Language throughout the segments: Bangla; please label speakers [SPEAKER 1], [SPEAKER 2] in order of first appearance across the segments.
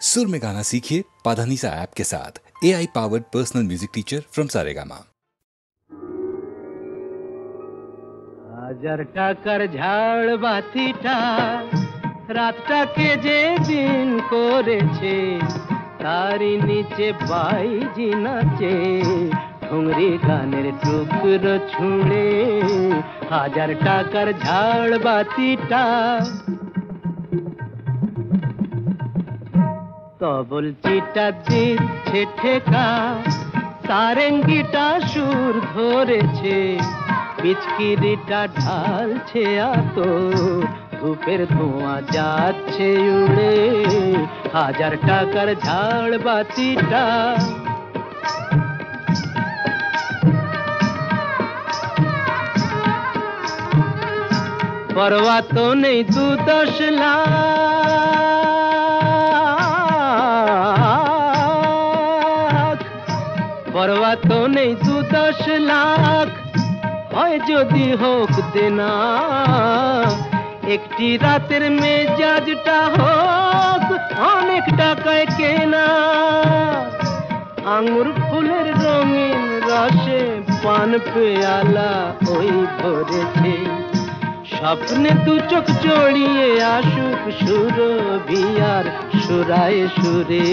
[SPEAKER 1] सुर में गाना सीखिए पाधानीसा ऐप के साथ। AI powered personal music teacher from Saregama.
[SPEAKER 2] 1000 টাকার ঝাড় বাতিটা রাতটাকে যে দিন করেছে, তারই নিচে বাইজি নাচে ঠুংরি গানের টুকরো ছুঁড়ে। 1000 টাকার ঝাড় বাতিটা তবল চিটা দিচ্ছে ঠেকা, সারেঙ্গিটা সুর ধরেছে, পিচকিরিটা ঢালছে আতো, ধূপের ধোঁয়া যাচ্ছে উড়ে। 1000 টাকার ঝাড় বাতিটা পরোয়া তো নেই 2-10 লাখ, পরোয়া তো নেই 2-10 লাখ, হয় যদি হোক দেনা। একটি রাতের মেজাজটা হোক অনেক টাকায় কেনা। আঙুর ফুলের রঙিন রসে পান পেয়ালা ওই ভরেছে, স্বপ্নে 2 চোখ জড়িয়ে আসুক সুরভিয়ার সুরায় সুরে।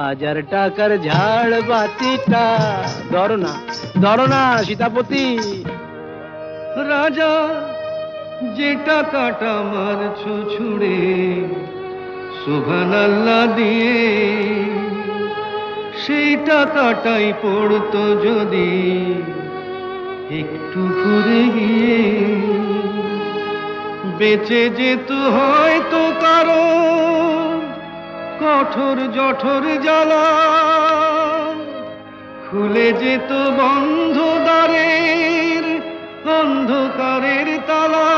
[SPEAKER 2] 1000 টাকার ঝাড় বাতিটা ধরো না সীতাপতি।
[SPEAKER 3] রাজা যে টাকাটা মারছো ছুঁড়ে সুবহানাল্লাহ দিয়ে, সেই টাকাটাই পড়তো যদি একটু ঘুরে গিয়ে, বেঁচে যেত হয়তো কারো কঠোর জঠোর জ্বালা, খুলে যেত বন্ধ দ্বারের অন্ধকারের তালা।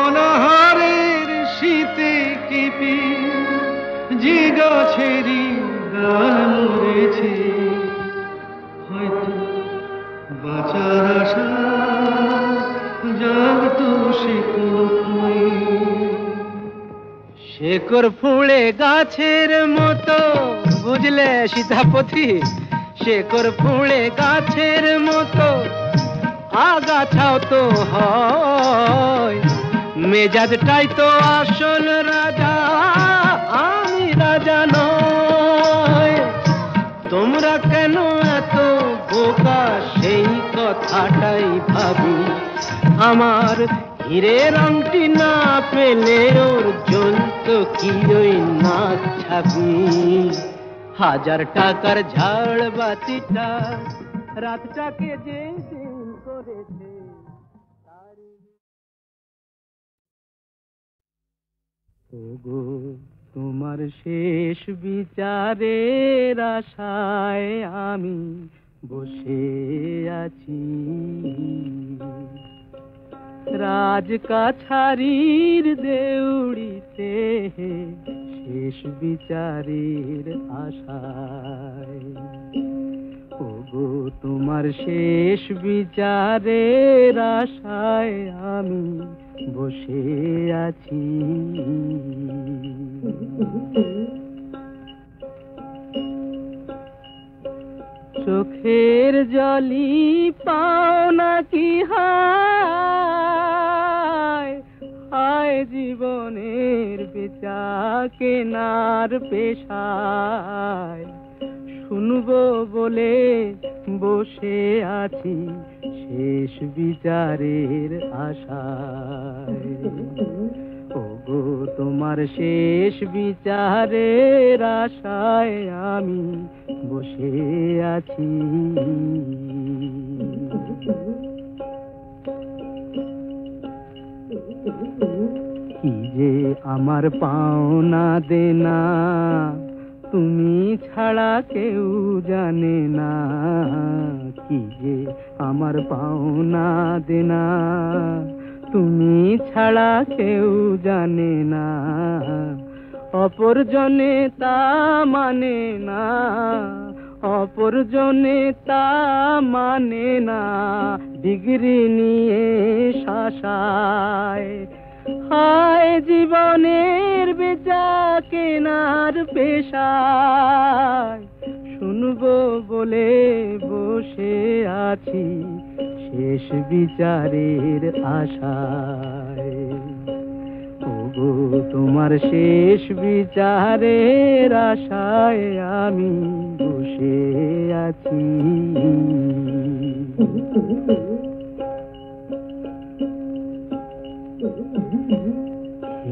[SPEAKER 3] অনাহারের শীতে কেঁপে যে গাছেরই ডাল মরেছে, হয়তো বাঁচার আশা জাগতো
[SPEAKER 2] শেকড় ফুঁড়ে গাছের মতো, বুঝলে সীতাপতি? শেকড় ফুঁড়ে গাছের মতো আগাছাও তো হয়, মেজাজটাই তো আসল রাজা, আমি রাজা নয়। তোমরা কেন এত বোকা সেই কথাটাই ভাবি, আমার হীরের আংটি না পেলে ওর জ্বলতো কি ওই নাক ছাবি। 1000 টাকার ঝাড় বাতিটা রাতটাকে যে দিন করেছে, ওগো তোমার শেষ বিচারের আশায় আমি বসে আছি, রাজকাছারির দেউড়িতে শেষ বিচারের আশায়। ওগো তোমার শেষ বিচারের আশায় আমি বসে আছি। চোখের জলি পাও নাকি হায়, হায় জীবনের বেচা কেনার পেশায়, শুনবো বলে বসে আছি শেষ বিচারের আশায়। ওগো তোমার শেষ বিচারের আশায় আমি বসে আছি। কি যে আমার পাওনা দেনা তুমি ছাড়া কেউ জানে না, কি যে আমার পাওনা দেনা তুমি ছাড়া কেউ জানে না। অপরজনে তা মানে না, অপরজনে তা মানে না, ডিগ্রি নিয়ে শাসায়। হায় জীবনের বিচার কেনার পেশায় শুনবো বলে বসে আছি শেষ বিচারের আশায়। ওগো তোমার শেষ বিচারের আশায় আমি বসে আছি।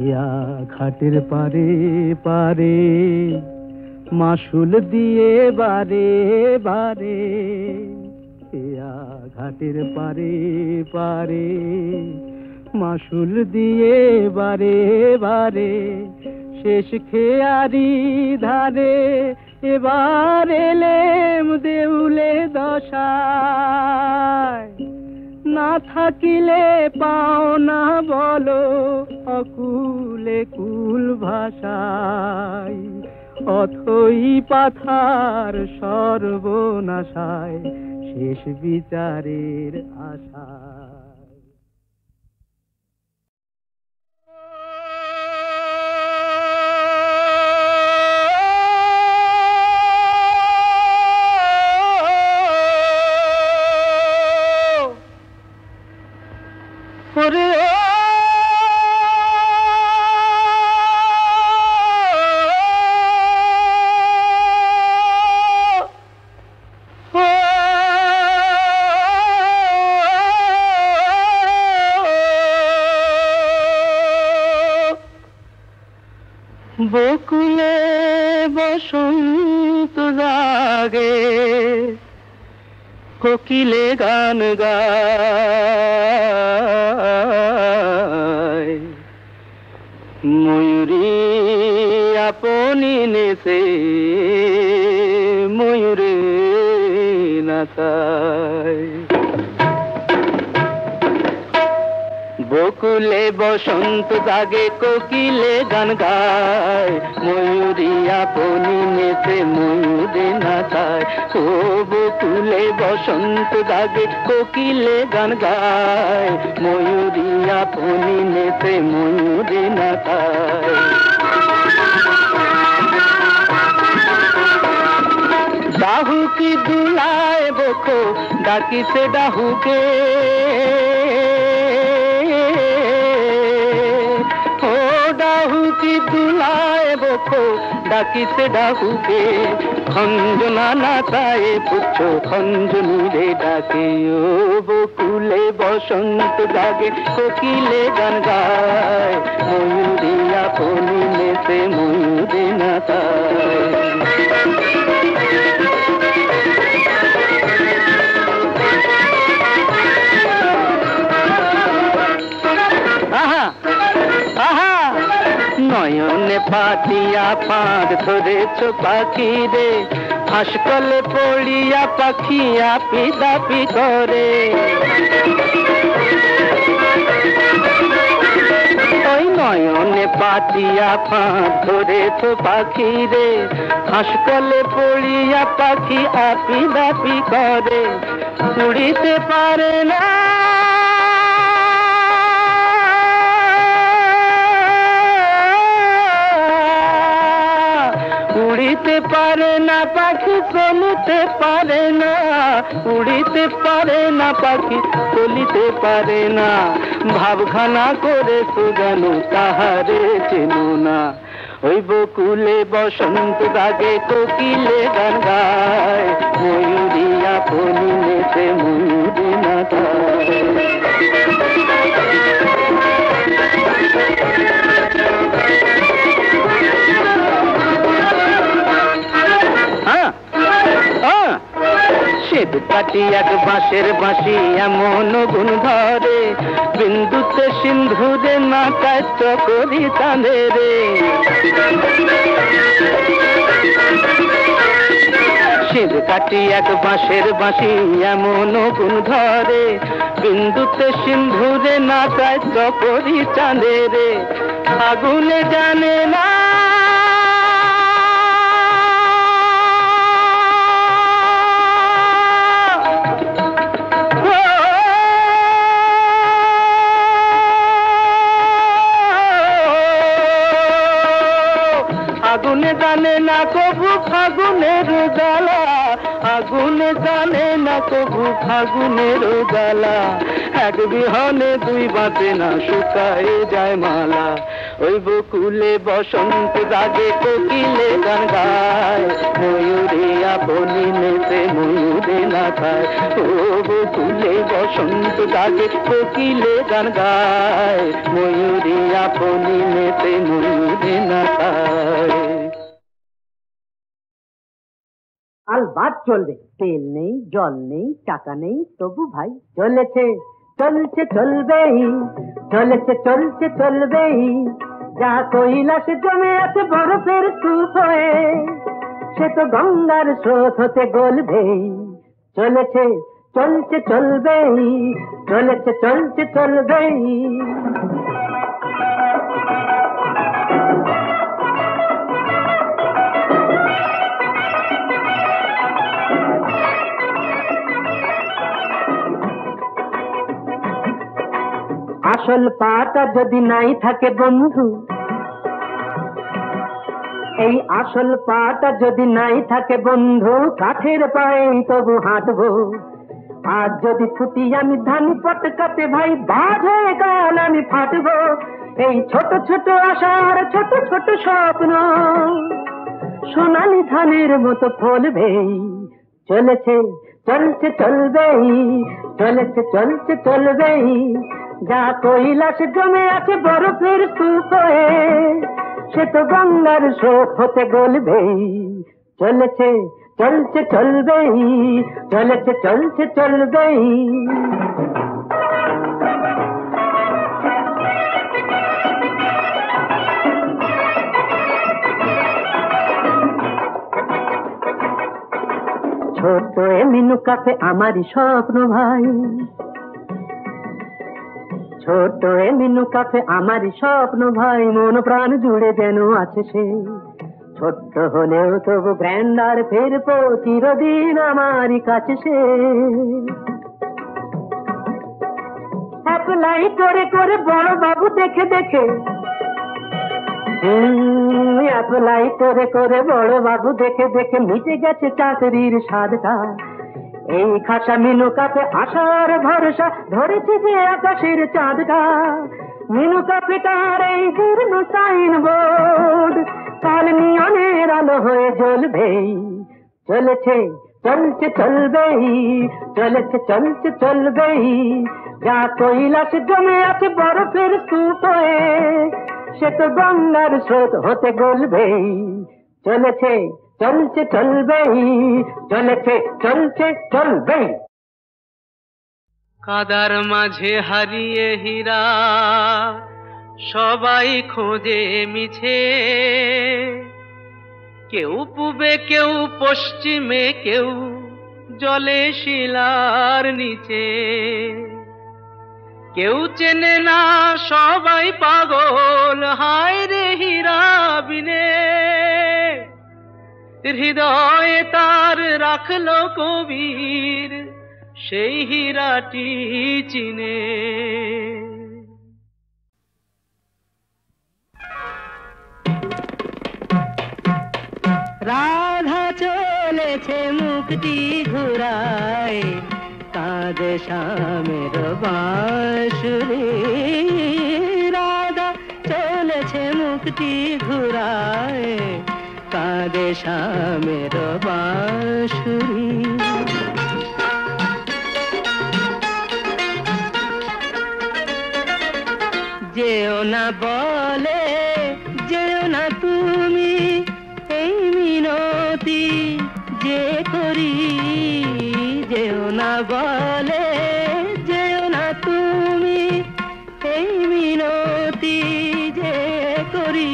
[SPEAKER 2] ইয়া ঘাটের পারে পারে মাসুল দিয়ে বারে বারে, ইয়া ঘাটের পারে পারে মাসুল দিয়ে বারে বারে, শেষ খেয়ারি ধারে এবার এলেম দেউলে দশায়। না থাকিলে পাও না বলো অকুলে কুল ভাষায়, অথই পাথার সর্বনাশায় শেষ বিচারের আশায়। বকুলে বসন্ত জাগে, কোকিলে গান গায়, ময়ূরী আপনি নেছে ময়ূরে নাচায়। বকুলে বসন্ত জাগে, কোকিলে গান গায়, ময়ূরী আপনি নেচে ময়ূরে নাচায়। ও বকুলে বসন্ত জাগে, কোকিলে গান গায়, ময়ূরী আপনি নেচে ময়ূরে নাচায়। ডাহুকি দুলায় বকো ডাকিছে ডাহুকে, দুলায় বকো ডাকিছে ডাহুকে, খঞ্জনা নাচায় পুচ্ছ খঞ্জনীরে ডাকে। ও বকুলে বসন্ত জাগে, কোকিলে গান গায়, ময়ূরী আপনি নেচে ময়ূরে নাচায়। নয়নে পাতিয়া পাঁদ ধরেছ পাখি রে, হাসকলে পড়িয়া পাখি আপি দাপি করে। ওই নয়নে পাতিয়া পাঁদ ধরেছ পাখি রে, হাসকলে পড়িয়া পাখি আপি দাপি করে। উড়িতে পারে না উড়িতে পারে না পাখি, চলিতে পারে না, উড়িতে পারে না পাখি, চলিতে পারে না। ভাবখানা করে সুজানো তাহারে চেনো না। ওই বকুলে বসন্ত জাগে, কোকিলে গান গায়, ময়ূরী আপনি নেচে ময়ূরী নাচায়। শ্বেত কাটি এক বাঁশের বাঁশি এমন গুণ ধরে, বিন্দুতে সিন্ধুরে নাচায় চকরি চাঁদে রে। শ্বেত কাটি এক বাঁশের বাঁশি এমন গুণ ধরে, বিন্দুতে সিন্ধুরে নাচায় চকরি চাঁদে রে। আগুনে জানে না আগুনে জানে না কবু ফাগুনের জ্বালা, আগুনে জানে না কবু ফাগুনের জ্বালা। এক বিহনে দুই বাঁচে না শুকায় যায় মালা। ওই বকুলে বসন্ত জাগে কোকিলে গান গায়, ময়ূরে আপনি নেতে ময়ূরে না খায়। ও বকুলে বসন্ত জাগে কোকিলে গান গায়, ময়ূরে আপনি নেতে ময়ূরে না খায়।
[SPEAKER 4] আলবাত চলবে, তেল নেই জল নেই টাকা নেই তবু ভাই চলেছে চলছে চলবেই, চলেছে চলছে চলবেই। যা কৈলাস জমে আছে বরফের স্তূপ হয়ে, সে তো গঙ্গার স্রোত হতে গলবেই। চলেছে চলছে চলবেই, চলেছে চলছে চলবেই। আসল পাটা যদি নাই থাকে বন্ধু, এই আসল পাটা যদি নাই থাকে বন্ধু, কাঠের পায়ে তবু হাঁটবো। আজ যদি ছুটি আমি ধান পটকাতে ভাই, বাজ হয়ে কাল আমি ফাটবো। এই ছোট ছোট আশার ছোট ছোট স্বপ্ন সোনালি ধানের মতো ফলবেই। চলেছে চলছে চলবেই, চলেছে চলছে চলবেই। যা কৈলাস জমে আছে বরফের স্তূপ হয়ে, সে তো গঙ্গার স্রোত হতে গলবেই। চলেছে চলছে চলবেই, চলেছে চলছে চলবেই। ছোট এ মিনু কাফে আমারই স্বপ্ন ভাই, ছোট এ মিনু কাফে আমারই স্বপ্ন ভাই। মন প্রাণ জুড়ে যেন আছে সে, ছোট্ট হলেও তবু গ্র্যান্ডার ফিরবো চিরদিন আমারই কাছে সে। অ্যাপ্লাই করে করে বড় বাবু দেখে দেখে, অ্যাপ্লাই করে করে বড় বাবু দেখে দেখে মিটে গেছে চাকরির স্বাদটা। এই খাসা মিনু কাপে আশার ভরসা ধরেছে যে আকাশের চাঁদটা। মিনু কাপেটার এই জীর্ণ সাইন বোর্ড কাল নিয়নের আলো হয়ে জ্বলবেই। চলেছে চলছে চলবেই, চলেছে চলছে চলবেই। যা কৈলাস জমে আছে বরফের স্তূপ হয়ে, সে তো গঙ্গার স্রোত হতে গলবেই। চলেছে চলছে চলবেই, চলেছে চলছে চলবেই।
[SPEAKER 3] কাদার মাঝে হারিয়ে হীরা সবাই খোঁজে মিছে, কেউ পূবে কেউ পশ্চিমে কেউ জলে শিলার নিচে। কেউ চেনে না সবাই পাগল হায় রে হীরা বিনে, হৃদয়ে তার রাখলো কবির সেই হীরাটি চিনে।
[SPEAKER 4] রাধা চলেছে মুক্তি ঘুরায়, কাঁদে শ্যামের বাঁশুরি। রাধা চলেছে মুক্তি ঘুরায়, কাঁদে শ্যামের বাঁশুরি। যেও না বলে যেও না তুমি, এই মিনতি যে করি। যেও না বলে যেও না তুমি, এই মিনতি যে করি।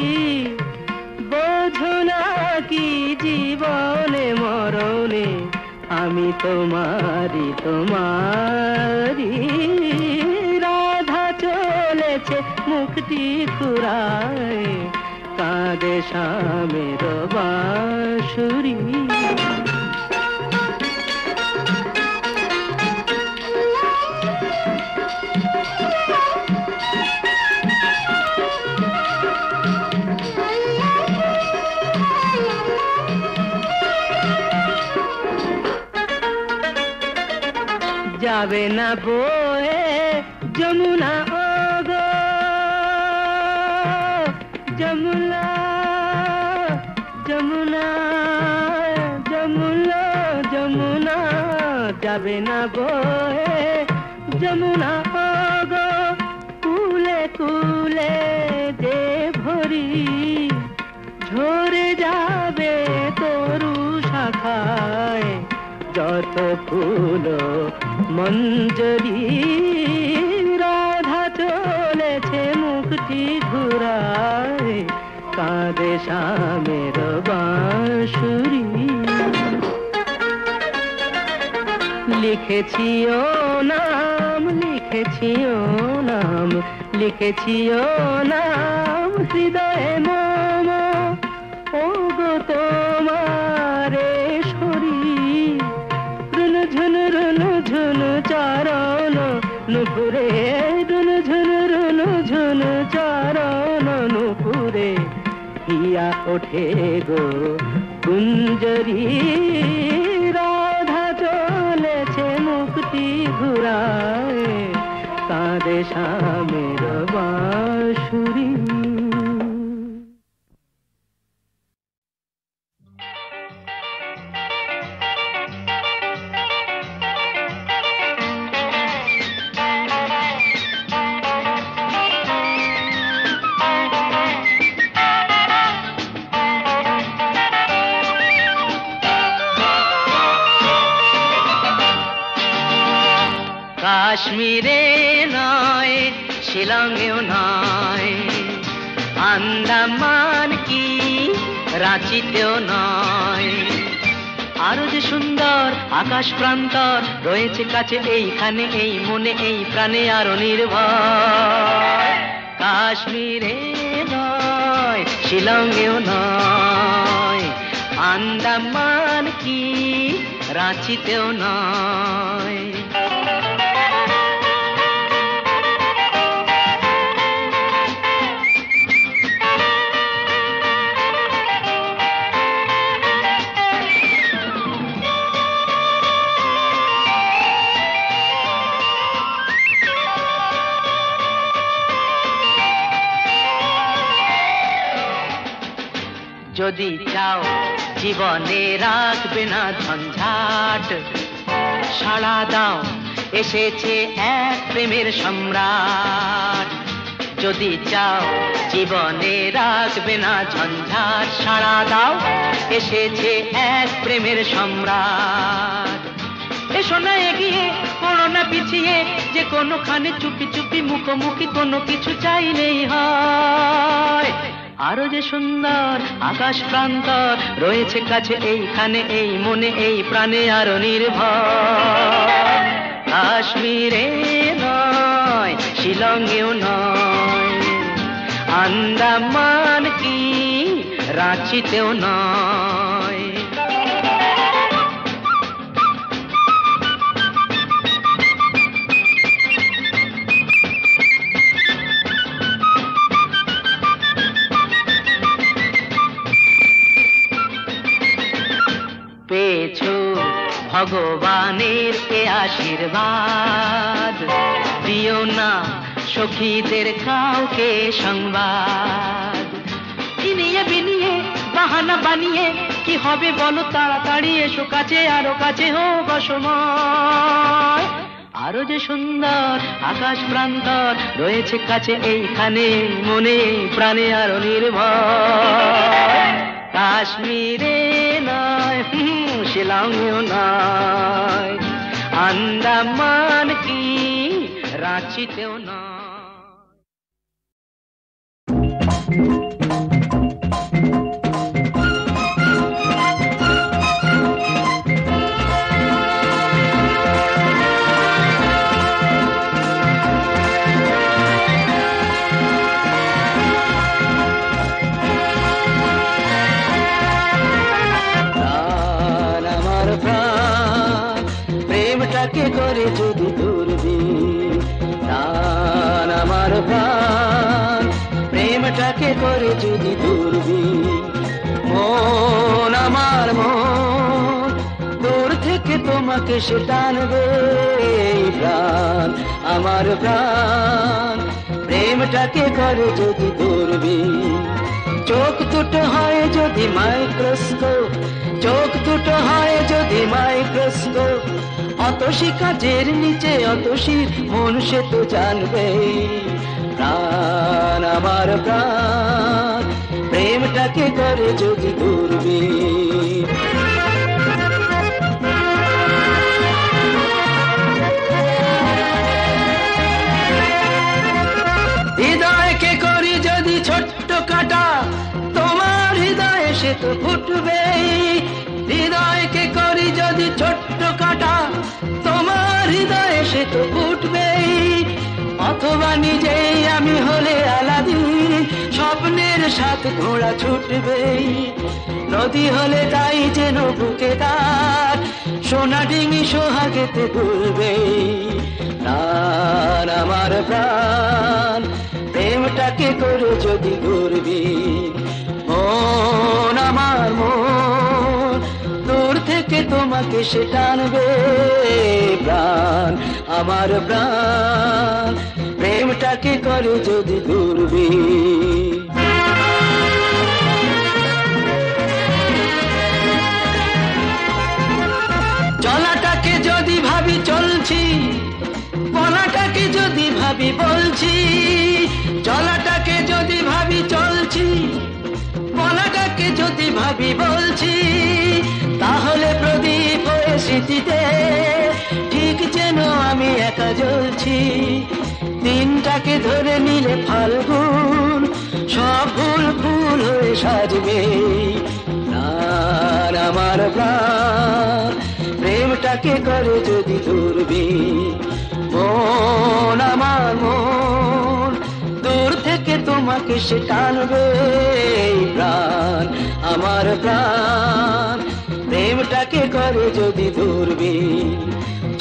[SPEAKER 4] বোঝো না কি জীবনে মরণে আমি তোমারি তোমারি। রাধা চলেছে মুক্তি ঘুরায়, কাঁদে শ্যামের বাঁশুরি। যাবে না বয়ে যমুনা ওগো যমুনা যমুনা যমুনা যমুনা যাবে না বয়ে যমুনা ওগো কুলে কুলে যে ভরি ঝরে যাবে তরু শাখায় যত ফুল মঞ্জরি রাধা চলেছে মুক্তি ঘুরায় কাঁদে শ্যামের বাঁশুরি লিখেছি ও নাম লিখেছি ও নাম লিখেছি ও নাম হৃদয়ে মম ও গো তোমারে শরীর রুনু ঝুনু চারণ নুপুরে রুনু ঝুনু চারণ নুপুরে হিয়া ওঠে গো কুঞ্জরি রাধা চলেছে মুক্তি ঘুরায় কাঁদে শ্যামের বাঁশুরি
[SPEAKER 3] কাশ্মীরে নয় শিলংয়েও নয় আন্দামান কি রাঁচিতেও নয় আরো যে সুন্দর আকাশ প্রান্তর রয়েছে কাছে এইখানে এই মনে এই প্রাণে আরো নির্ভর কাশ্মীরে নয় শিলংয়েও নয় আন্দামান কি রাঁচিতেও নয় যদি চাও জীবনে রাখবে না ঝঞ্ঝাট সাড়া দাও এসেছে এক প্রেমের সম্রাট যদি চাও জীবনে রাখবে না ঝঞ্ঝাট সাড়া দাও এসেছে এক প্রেমের সম্রাট এসো না এগিয়ে পড়ো না পিছিয়ে যে কোনোখানে চুপি চুপি মুখোমুখি কোনো কিছু চাইলেই হয় আরো যে সুন্দর আকাশ প্রান্তর রয়েছে কাছে এইখানে এই মনে এই প্রাণে আরো নির্ভর কাশ্মীরে নয় শিলংয়েও নয় আন্দামান কি রাঁচিতেও নয় পেয়েছো ভগবানের এ আশীর্বাদ দিও না সখীদের কাউকে সংবাদ ইনিয়ে বিনিয়ে বাহানা বানিয়ে কি হবে বলো তাড়াতাড়ি এসো কাছে আরো কাছে হোক সময় আরো যে সুন্দর আকাশ প্রান্তর রয়েছে কাছে এইখানে মনে প্রাণে আরো নির্ভর কাশ্মীরে নয় শিলংয়েও নয় আন্দামান কি রাঁচিতেও নয় প্রেমটাকে করে যদি দূরবীন প্রাণ আমার প্রাণ প্রেমটাকে করে যদি দূরবীন মন আমার মন দূর থেকে তোমার
[SPEAKER 2] তোমাকে সে টানবে প্রাণ আমার প্রাণ প্রেমটাকে করে যদি দূরবীন চোখ দুটো হয় যদি মাইক্রোস্কোপ চোখ দুটো হয় যদি মাইক্রোস্কোপ অতসী কাজের নিচে অতসীর মন সে তো জানবে প্রাণ আমার প্রাণ প্রেমটাকে করে যদি দূরবীন হৃদয়কে করি যদি ছোট্ট কাটা তোমার হৃদয়ে সে তো ফুটবেই হৃদয়কে করি যদি ছোট্ট কাটা তোমার হৃদয়ে সে তো ফুটবেই অথবা নিজেই আমি হলে আলাদিন স্বপ্নের সাথে ঘোড়া ছুটবেই নদী হলে তাই যেন বুকে তার সোনা ডিঙি সোহাগেতে দুলবেই প্রাণ আমার প্রাণ প্রেমটাকে করে যদি দূরবীন মন আমার মন দূর থেকে তোমাকে সে টানবে প্রাণ আমার প্রাণ প্রেমটাকে করে যদি দূরবীন চলাটাকে যদি ভাবি চলছি বলাটাকে যদি ভাবি বলছি চলাটাকে যদি ভাবি চলছি বলাটাকে যদি ভাবি বলছি তাহলে প্রদীপ হয়ে স্মৃতিতে ঠিক যেন আমি একা জ্বলছি দিনটাকে ধরে নিলে ফাল্গুন সব ফুল ফুল হয়ে সাজবে প্রাণ আমার প্রাণ প্রেমটাকে করে যদি দূরবীন মন আমার মন দূর থেকে তোমাকে সে টানবে প্রাণ আমার প্রাণ প্রেমটাকে করে যদি দূরবীন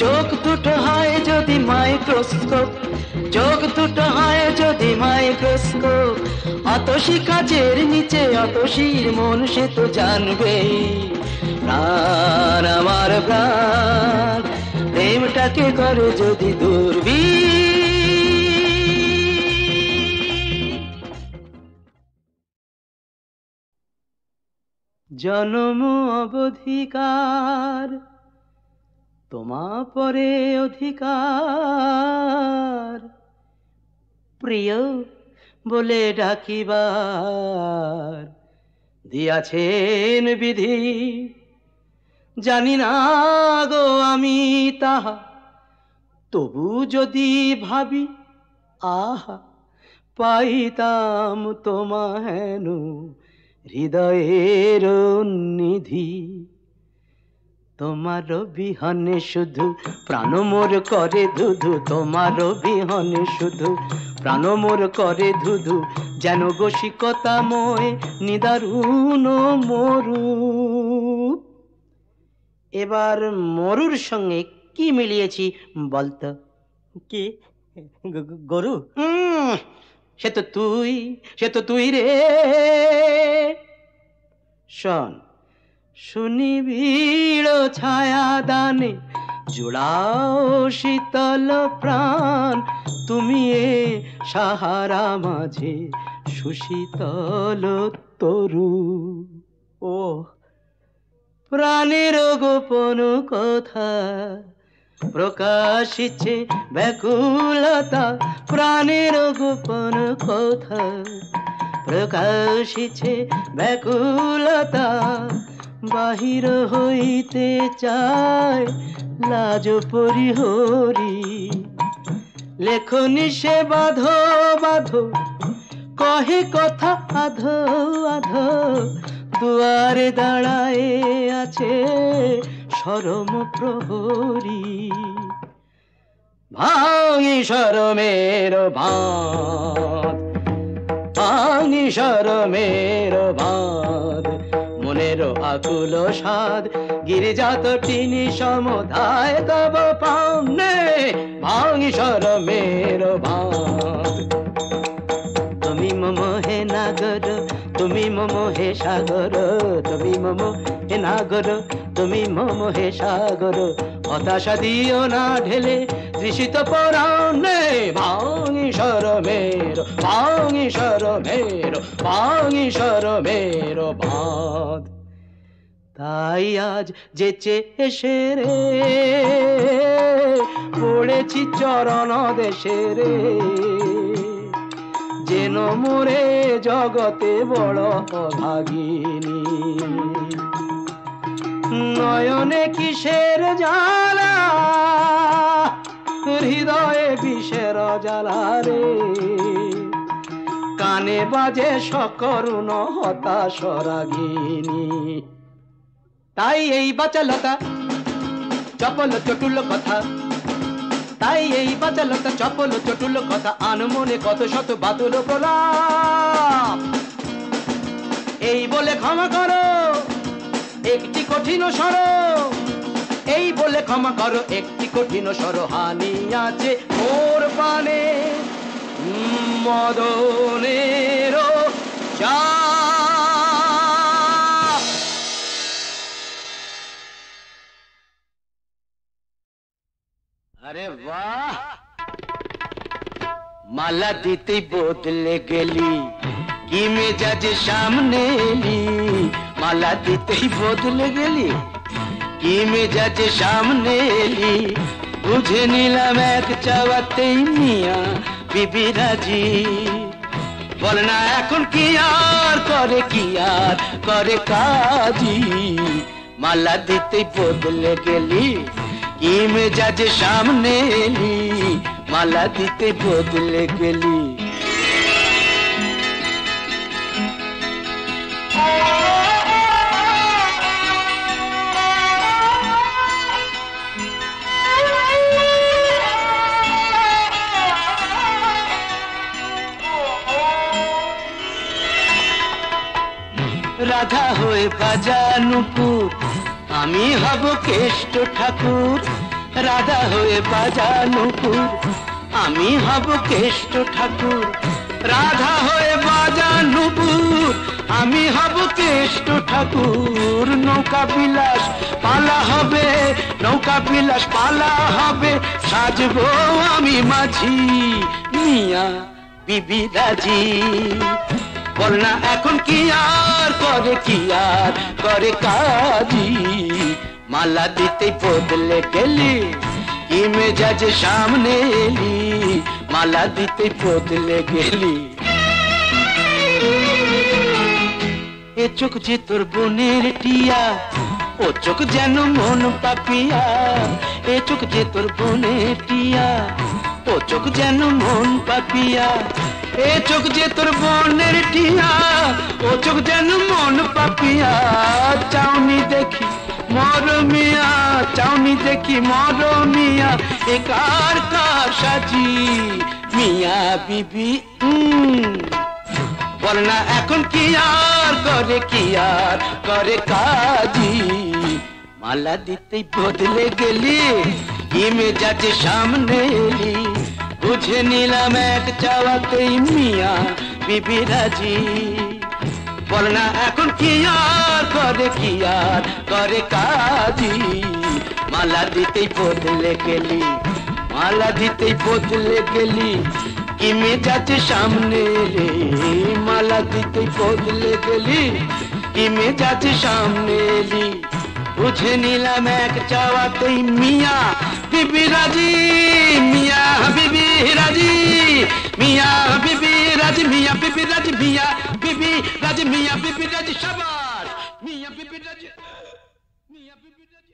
[SPEAKER 2] চোখ দুটো হয় যদি মাইক্রোস্কোপ চোখ দুটো হয় যদি মাইক্রোস্কোপ অতসী কাচের নিচে অতসীর মন সে তো জানবে প্রাণ আমার প্রাণ প্রেমটাকে করে যদি দূরবীন জনম অবধিকার তোমা পরে অধিকার প্রিয় বলে ডাকিবার দিয়াছেন বিধি জানি না গো আমি তাহা তবু যদি ভাবি আহা পাইতাম তোমা হেন হৃদয়ের নিধি তোমার বিহনে শুধু প্রাণ মোর করে ধুধু তোমার বিহনে শুধু প্রাণ মোর করে ধুধু যেন বশিকতাময় নিদারুণ মরু এবার মরুর সঙ্গে কি মিলিয়েছি বলতো কি গরু সে তো তুই রে শোন সুনিবিড় ছায়া দানে জোড়াও শীতল প্রাণ তুমি এ সাহারা মাঝে সুশীতল তরু ও প্রাণের গোপন কথা প্রকাশিছে ব্যাকুলতা প্রাণের গোপন কথা প্রকাশিছে ব্যাকুলতা বাহির হইতে চায় লাজ পরিহরি লেখনি সে বাঁধো বাঁধো কহে কথা আধো আধো দুয়ারে দাঁড়ায়ে আছে শরম প্রহরী ভাঙি শরমের বাঁধ ভাঙি শরমের বাঁধ মনের আকুল সাধ গিরিজাত টিনি সমধায় তব পাওনে ভাঙি শরমের বাঁধ তুমি মম হে নাগর তুমি মম হে সাগর, তুমি মম হে নাগর, তুমি মম হে সাগর। হতাশা দিও না ঢেলে তৃষিত পরাণে, ভাঙি শরমের, ভাঙি শরমের, ভাঙি শরমের বাঁধ। তাই আজ যেচে এসে রে পড়েছি চরণ দেশে রে, যেন মোরে জগতে বড় অভাগিনী। নয়নে কিসের জ্বালা, হৃদয়ে বিষের জ্বালা রে, কানে বাজে সকরুণ হতাশ রাগিনী। তাই এই বাচালতা চপল চটুল কথা, তাই এই বাচালতা চপল চটুল কথা, আনমনে কত শত বাদল প্রলাপ। এই বলে ক্ষমা করো একটি কঠিন স্বর, এই বলে ক্ষমা করো একটি কঠিন স্বর, হানি আছে মোর পানে মদনের চা। আরে বাহ, মালা দিতে বদলে গেলি, কি মেজাজ সামনে এলি। মালা দিতেই বদলে গেলি, কি মেজাজ সামনে এলি। বুঝে নিলাম এক চাওয়াতেই মিয়া বিবি রাজি। বল না এখন কি আর করে, কি আর করে কাজী। মালা দিতেই বদলে গেলি, কি মেজাজ সামনে এলি। মালা দিতে বদলে গেলি। রাধা হয়ে বাজা নুপুর, আমি হব কেষ্ট ঠাকুর। রাধা হয়ে বাজা নুপুর, আমি হব কেষ্ট ঠাকুর। রাধা হয়ে বাজা নুপুর, আমি হব কেষ্ট ঠাকুর। নৌকা বিলাস পালা হবে, নৌকা বিলাস পালা হবে, সাজবো আমি মাঝি মিয়া বিবি রাজি। বল না এখন কি আর করে, কি আর করে কাজী। মালা দিতে বদলে গেলি, কি মেজাজ সামনে এলি। মালা দিতে বদলে গেলি। এ চোখ যে তোর বোনের টিয়া, ও চোখ যেন মন পাপিয়া। এ চোখ যে তোর বোনের টিয়া, ও চোখ যেন মন পাপিয়া। এ চোখ যে তোর বোনের টিয়া, ও চোখ যেন মন পাপিয়া। চাউনি দেখি মর মিয়া, চাউনি দেখি মর মিয়া, এ কার কার সাজি মিয়া বিবি। বল না এখন কি আর করে, কি আর করে কাজী। মালা দিতেই বদলে গেলি, কি মেজাজ সামনে এলি। বুঝে নিলাম এক চাওয়াতেই মিয়া বিবি রাজি। বল না এখন কি আর করে, কি আর করে কাজী। মালা দিতেই বদলে গেলি, মালা দিতেই বদলে গেলি, কি মেজাজ সামনে এলি। মালা দিতেই বদলে গেলি, কি মেজাজ সামনে এলি। বুঝে নিলাম এক চাওয়াতেই মিয়া বিবি রাজি, মিয়া বিবি রাজি, মিয়া বিবি রাজি, মিয়া বিবি রাজি, মিয়া বিবি রাজি, মিয়া বিবি রাজি। শাবাশ মিয়া বিবি রাজি, মিয়া বিবি রাজি।